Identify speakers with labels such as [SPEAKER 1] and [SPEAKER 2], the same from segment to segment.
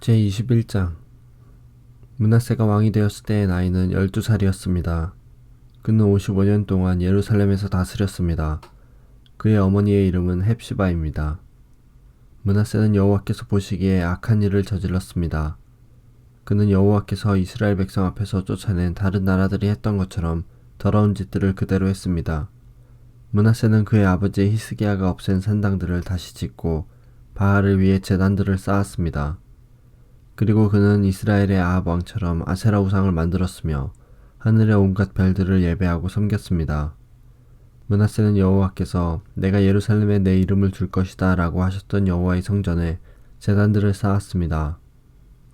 [SPEAKER 1] 제21장 므낫세가 왕이 되었을 때의 나이는 12살이었습니다. 그는 55년 동안 예루살렘에서 다스렸습니다. 그의 어머니의 이름은 헵시바입니다. 므낫세는 여호와께서 보시기에 악한 일을 저질렀습니다. 그는 여호와께서 이스라엘 백성 앞에서 쫓아낸 다른 나라들이 했던 것처럼 더러운 짓들을 그대로 했습니다. 므낫세는 그의 아버지 히스기야가 없앤 산당들을 다시 짓고 바알을 위해 제단들을 쌓았습니다. 그리고 그는 이스라엘의 아합 왕처럼 아세라 우상을 만들었으며 하늘의 온갖 별들을 예배하고 섬겼습니다. 므낫세는 여호와께서 내가 예루살렘에 내 이름을 둘 것이다 라고 하셨던 여호와의 성전에 제단들을 쌓았습니다.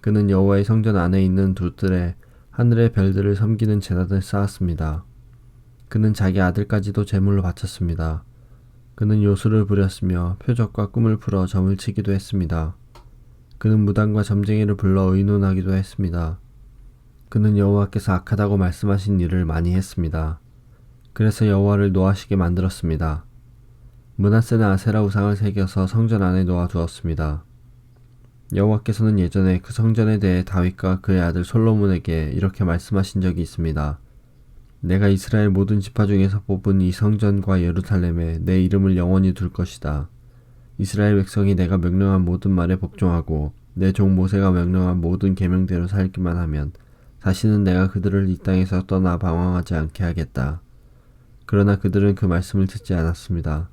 [SPEAKER 1] 그는 여호와의 성전 안에 있는 두 뜰에 하늘의 별들을 섬기는 제단을 쌓았습니다. 그는 자기 아들까지도 제물로 바쳤습니다. 그는 요술을 부렸으며 표적과 꿈을 풀어 점을 치기도 했습니다. 그는 무당과 점쟁이를 불러 의논하기도 했습니다. 그는 여호와께서 악하다고 말씀하신 일을 많이 했습니다. 그래서 여호와를 노하시게 만들었습니다. 므낫세는 아세라 우상을 새겨서 성전 안에 놓아두었습니다. 여호와께서는 예전에 그 성전에 대해 다윗과 그의 아들 솔로몬에게 이렇게 말씀하신 적이 있습니다. 내가 이스라엘 모든 지파 중에서 뽑은 이 성전과 예루살렘에 내 이름을 영원히 둘 것이다. 이스라엘 백성이 내가 명령한 모든 말에 복종하고 내 종 모세가 명령한 모든 계명대로 살기만 하면 다시는 내가 그들을 이 땅에서 떠나 방황하지 않게 하겠다. 그러나 그들은 그 말씀을 듣지 않았습니다.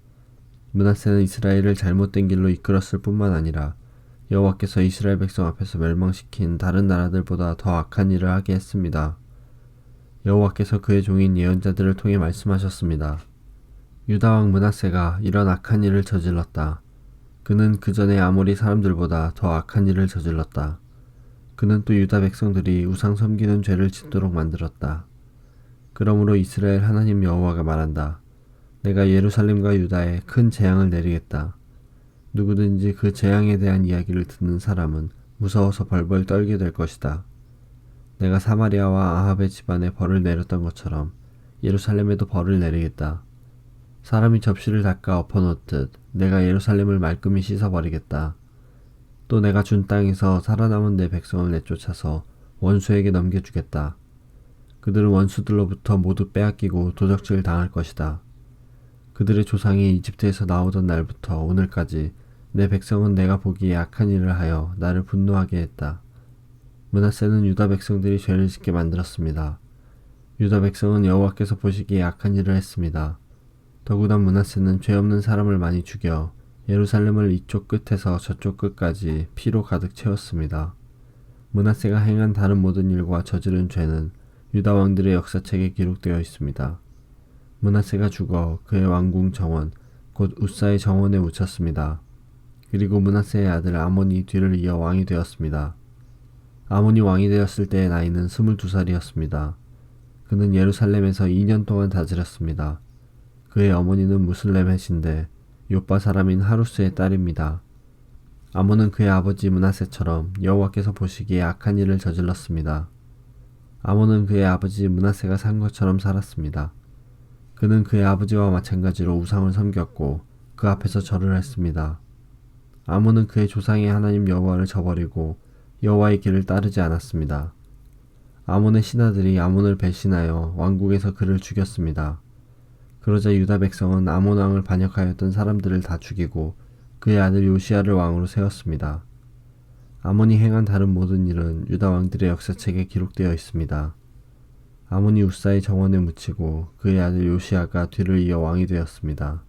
[SPEAKER 1] 므낫세는 이스라엘을 잘못된 길로 이끌었을 뿐만 아니라 여호와께서 이스라엘 백성 앞에서 멸망시킨 다른 나라들보다 더 악한 일을 하게 했습니다. 여호와께서 그의 종인 예언자들을 통해 말씀하셨습니다. 유다 왕 므낫세가 이런 악한 일을 저질렀다. 그는 그 전에 아모리 사람들보다 더 악한 일을 저질렀다. 그는 또 유다 백성들이 우상 섬기는 죄를 짓도록 만들었다. 그러므로 이스라엘 하나님 여호와가 말한다. 내가 예루살렘과 유다에 큰 재앙을 내리겠다. 누구든지 그 재앙에 대한 이야기를 듣는 사람은 무서워서 벌벌 떨게 될 것이다. 내가 사마리아와 아합의 집안에 벌을 내렸던 것처럼 예루살렘에도 벌을 내리겠다. 사람이 접시를 닦아 엎어놓듯 내가 예루살렘을 말끔히 씻어버리겠다. 또 내가 준 땅에서 살아남은 내 백성을 내쫓아서 원수에게 넘겨주겠다. 그들은 원수들로부터 모두 빼앗기고 도적질 당할 것이다. 그들의 조상이 이집트에서 나오던 날부터 오늘까지 내 백성은 내가 보기에 악한 일을 하여 나를 분노하게 했다. 므낫세는 유다 백성들이 죄를 짓게 만들었습니다. 유다 백성은 여호와께서 보시기에 악한 일을 했습니다. 더구나 므낫세는 죄 없는 사람을 많이 죽여 예루살렘을 이쪽 끝에서 저쪽 끝까지 피로 가득 채웠습니다. 므낫세가 행한 다른 모든 일과 저지른 죄는 유다 왕들의 역사책에 기록되어 있습니다. 므낫세가 죽어 그의 왕궁 정원, 곧 우사의 정원에 묻혔습니다. 그리고 므낫세의 아들 아몬이 뒤를 이어 왕이 되었습니다. 아몬이 왕이 되었을 때의 나이는 22살이었습니다. 그는 예루살렘에서 2년 동안 다스렸습니다. 그의 어머니는 무슬레멧인데 욥바 사람인 하루스의 딸입니다. 아몬은 그의 아버지 므낫세처럼 여호와께서 보시기에 악한 일을 저질렀습니다. 아몬은 그의 아버지 므낫세가 산 것처럼 살았습니다. 그는 그의 아버지와 마찬가지로 우상을 섬겼고 그 앞에서 절을 했습니다. 아몬은 그의 조상의 하나님 여호와를 저버리고 여호와의 길을 따르지 않았습니다. 아몬의 신하들이 아몬을 배신하여 왕국에서 그를 죽였습니다. 그러자 유다 백성은 아몬 왕을 반역하였던 사람들을 다 죽이고 그의 아들 요시야를 왕으로 세웠습니다. 아몬이 행한 다른 모든 일은 유다 왕들의 역사책에 기록되어 있습니다. 아몬이 우사의 정원에 묻히고 그의 아들 요시야가 뒤를 이어 왕이 되었습니다.